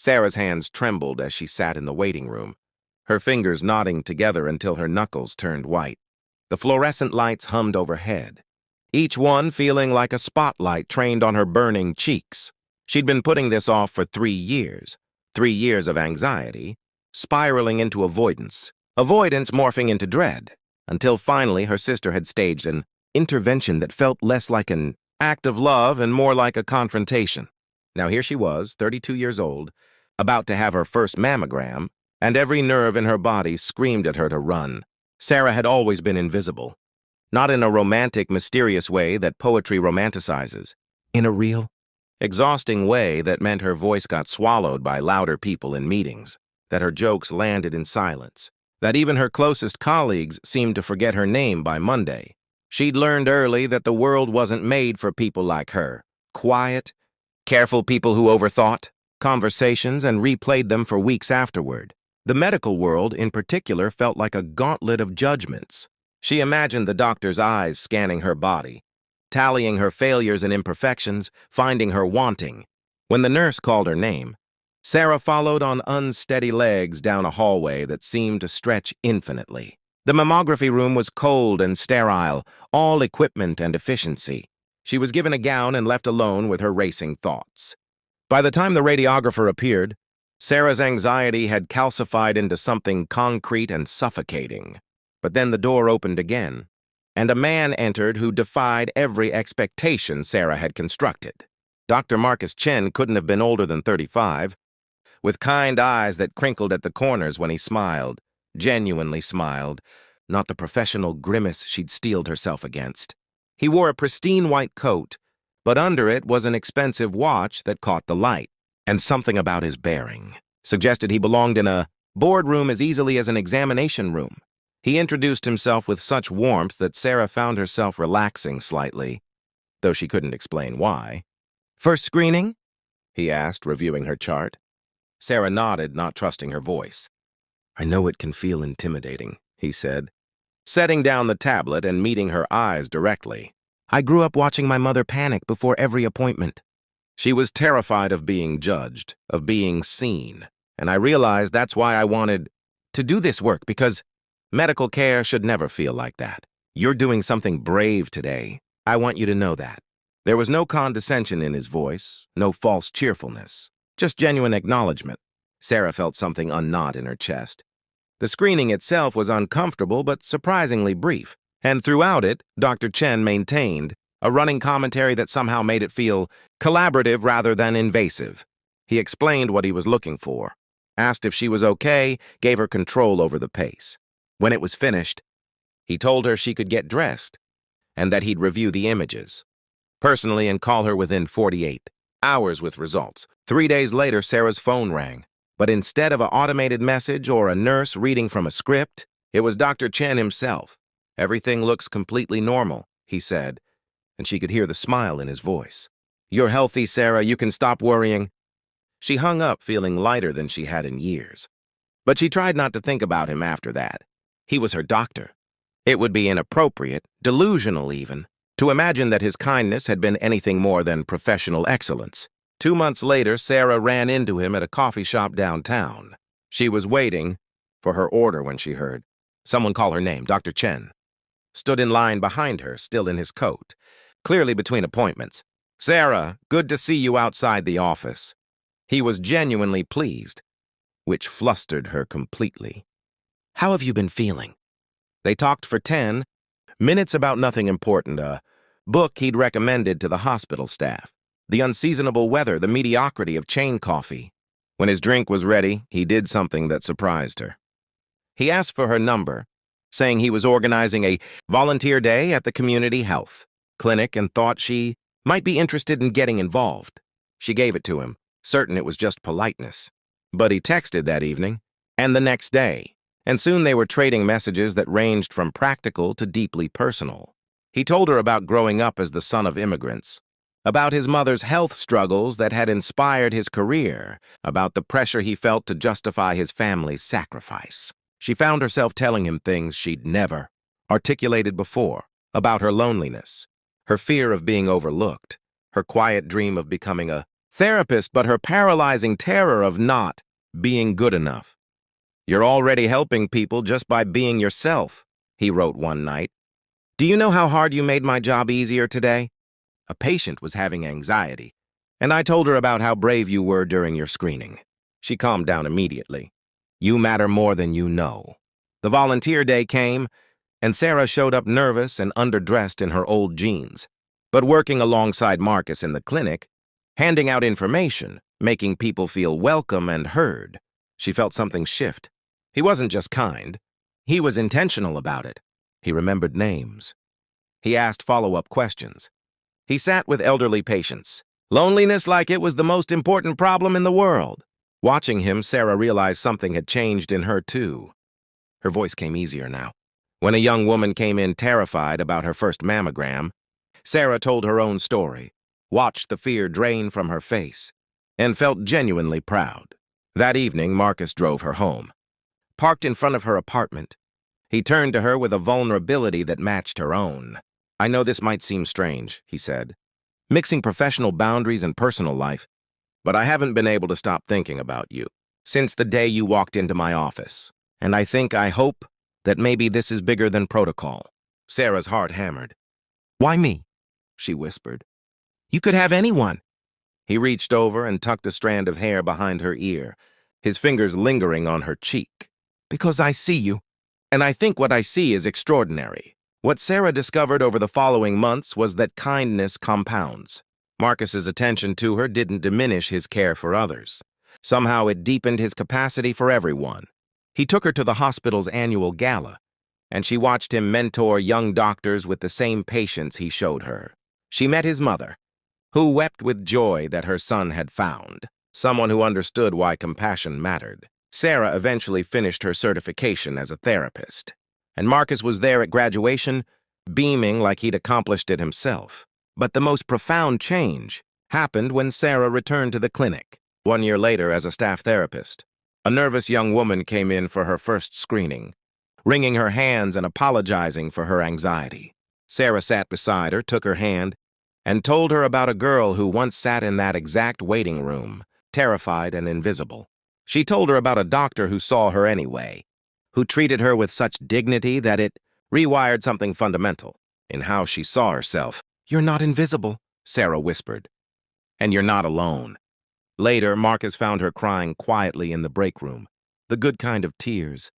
Sarah's hands trembled as she sat in the waiting room, her fingers knotting together until her knuckles turned white. The fluorescent lights hummed overhead, each one feeling like a spotlight trained on her burning cheeks. She'd been putting this off for 3 years, 3 years of anxiety, spiraling into avoidance morphing into dread, until finally her sister had staged an intervention that felt less like an act of love and more like a confrontation. Now here she was, 32 years old, about to have her first mammogram, and every nerve in her body screamed at her to run. Sarah had always been invisible, not in a romantic, mysterious way that poetry romanticizes, in a real, exhausting way that meant her voice got swallowed by louder people in meetings, that her jokes landed in silence, that even her closest colleagues seemed to forget her name by Monday. She'd learned early that the world wasn't made for people like her, quiet, careful people who overthought conversations and replayed them for weeks afterward. The medical world, in particular, felt like a gauntlet of judgments. She imagined the doctor's eyes scanning her body, tallying her failures and imperfections, finding her wanting. When the nurse called her name, Sarah followed on unsteady legs down a hallway that seemed to stretch infinitely. The mammography room was cold and sterile, all equipment and efficiency. She was given a gown and left alone with her racing thoughts. By the time the radiographer appeared, Sarah's anxiety had calcified into something concrete and suffocating. But then the door opened again, and a man entered who defied every expectation Sarah had constructed. Dr. Marcus Chen couldn't have been older than 35, with kind eyes that crinkled at the corners when he smiled, genuinely smiled, not the professional grimace she'd steeled herself against. He wore a pristine white coat, but under it was an expensive watch that caught the light, and something about his bearing suggested he belonged in a boardroom as easily as an examination room. He introduced himself with such warmth that Sarah found herself relaxing slightly, though she couldn't explain why. "First screening?" he asked, reviewing her chart. Sarah nodded, not trusting her voice. "I know it can feel intimidating," he said, setting down the tablet and meeting her eyes directly. "I grew up watching my mother panic before every appointment. She was terrified of being judged, of being seen, and I realized that's why I wanted to do this work, because medical care should never feel like that. You're doing something brave today. I want you to know that." There was no condescension in his voice, no false cheerfulness, just genuine acknowledgement. Sarah felt something unknot in her chest. The screening itself was uncomfortable but surprisingly brief, and throughout it, Dr. Chen maintained a running commentary that somehow made it feel collaborative rather than invasive. He explained what he was looking for, asked if she was okay, gave her control over the pace. When it was finished, he told her she could get dressed, and that he'd review the images personally and call her within 48 hours with results. 3 days later, Sarah's phone rang, but instead of an automated message or a nurse reading from a script, it was Dr. Chen himself. "Everything looks completely normal," he said, and she could hear the smile in his voice. "You're healthy, Sarah. You can stop worrying." She hung up feeling lighter than she had in years. But she tried not to think about him after that. He was her doctor. It would be inappropriate, delusional even, to imagine that his kindness had been anything more than professional excellence. 2 months later, Sarah ran into him at a coffee shop downtown. She was waiting for her order when she heard someone call her name. Dr. Chen stood in line behind her, still in his coat, clearly between appointments. "Sarah, good to see you outside the office." He was genuinely pleased, which flustered her completely. "How have you been feeling?" They talked for 10 minutes about nothing important, a book he'd recommended to the hospital staff, the unseasonable weather, the mediocrity of chain coffee. When his drink was ready, he did something that surprised her. He asked for her number, saying he was organizing a volunteer day at the community health clinic and thought she might be interested in getting involved. She gave it to him, certain it was just politeness. But he texted that evening, and the next day, and soon they were trading messages that ranged from practical to deeply personal. He told her about growing up as the son of immigrants, about his mother's health struggles that had inspired his career, about the pressure he felt to justify his family's sacrifice. She found herself telling him things she'd never articulated before, about her loneliness, her fear of being overlooked, her quiet dream of becoming a therapist, but her paralyzing terror of not being good enough. "You're already helping people just by being yourself," he wrote one night. "Do you know how hard you made my job easier today?" A patient was having anxiety, and I told her about how brave you were during your screening. She calmed down immediately. "You matter more than you know." The volunteer day came, and Sarah showed up nervous and underdressed in her old jeans. But working alongside Marcus in the clinic, handing out information, making people feel welcome and heard, she felt something shift. He wasn't just kind. He was intentional about it. He remembered names. He asked follow-up questions. He sat with elderly patients. Loneliness like it was the most important problem in the world. Watching him, Sarah realized something had changed in her too. Her voice came easier now. When a young woman came in terrified about her first mammogram, Sarah told her own story, watched the fear drain from her face, and felt genuinely proud. That evening, Marcus drove her home. Parked in front of her apartment, he turned to her with a vulnerability that matched her own. "I know this might seem strange," he said, "mixing professional boundaries and personal life, but I haven't been able to stop thinking about you since the day you walked into my office. And I hope that maybe this is bigger than protocol." Sarah's heart hammered. "Why me?" she whispered. "You could have anyone." He reached over and tucked a strand of hair behind her ear, his fingers lingering on her cheek. "Because I see you, and I think what I see is extraordinary." What Sarah discovered over the following months was that kindness compounds. Marcus's attention to her didn't diminish his care for others. Somehow it deepened his capacity for everyone. He took her to the hospital's annual gala, and she watched him mentor young doctors with the same patience he showed her. She met his mother, who wept with joy that her son had found someone who understood why compassion mattered. Sarah eventually finished her certification as a therapist, and Marcus was there at graduation, beaming like he'd accomplished it himself. But the most profound change happened when Sarah returned to the clinic. 1 year later, as a staff therapist, a nervous young woman came in for her first screening, wringing her hands and apologizing for her anxiety. Sarah sat beside her, took her hand, and told her about a girl who once sat in that exact waiting room, terrified and invisible. She told her about a doctor who saw her anyway, who treated her with such dignity that it rewired something fundamental in how she saw herself. "You're not invisible," Sarah whispered, "and you're not alone." Later, Marcus found her crying quietly in the break room, the good kind of tears,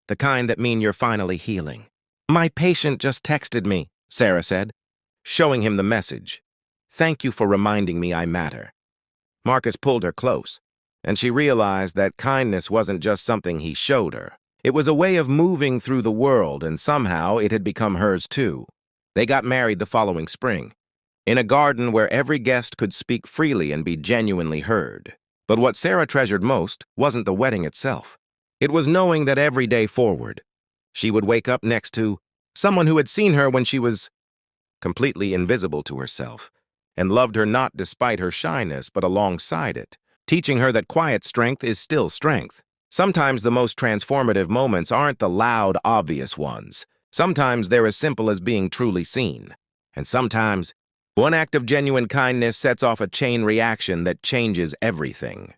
the kind that mean you're finally healing. "My patient just texted me," Sarah said, showing him the message. "Thank you for reminding me I matter." Marcus pulled her close, and she realized that kindness wasn't just something he showed her. It was a way of moving through the world, and somehow it had become hers too. They got married the following spring, in a garden where every guest could speak freely and be genuinely heard. But what Sarah treasured most wasn't the wedding itself. It was knowing that every day forward, she would wake up next to someone who had seen her when she was completely invisible to herself, and loved her not despite her shyness but alongside it, teaching her that quiet strength is still strength. Sometimes the most transformative moments aren't the loud, obvious ones. Sometimes they're as simple as being truly seen. And sometimes one act of genuine kindness sets off a chain reaction that changes everything.